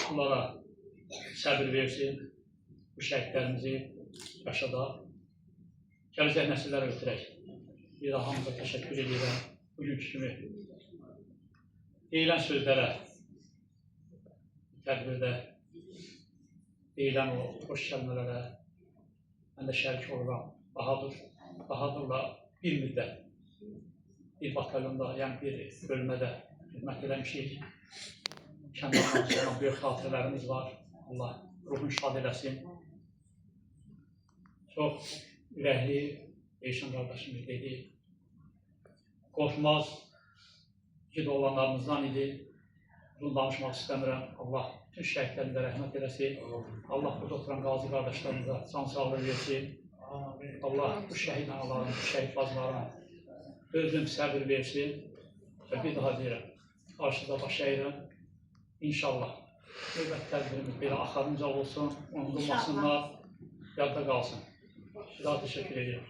bunlara səbir versin, bu şəhidlərimizi yaşadaq. Gələcək nəsillərə ötürək. Bir daha hamıza təşəkkür edirəm. Bugünkü kimi deyilən sözlərə, tədbirdə deyilən o xoş kəlmələrə mən də şərik oluram. Bahadırla bir müddət bir batalyonda, yəni bir bölmədə xidmət eləmişik. Kəndlərdən sonra böyük xatirələrimiz var. Allah ruhunu şad eləsin. Çox ürəkli Eyşan qardaşımız dedi. Qorxmaz, igid oğlanlarımızdan idi. Bunu danışmaq istəmirəm. Allah bütün şəhidlərimizə rəhmət eləsin. Allah burada oturan qazi qardaşlarımıza can sağlığı versin. Allah bu şəhid analarına, bu şəhid bacılarına özüm səbir versin. Və bir daha deyirəm, qarşıda baş əyirəm. İnşallah növbət tədbirimiz belə axarınca olsun, unudulmasınlar, yadda qalsın. Daha teşekkür ediyorum.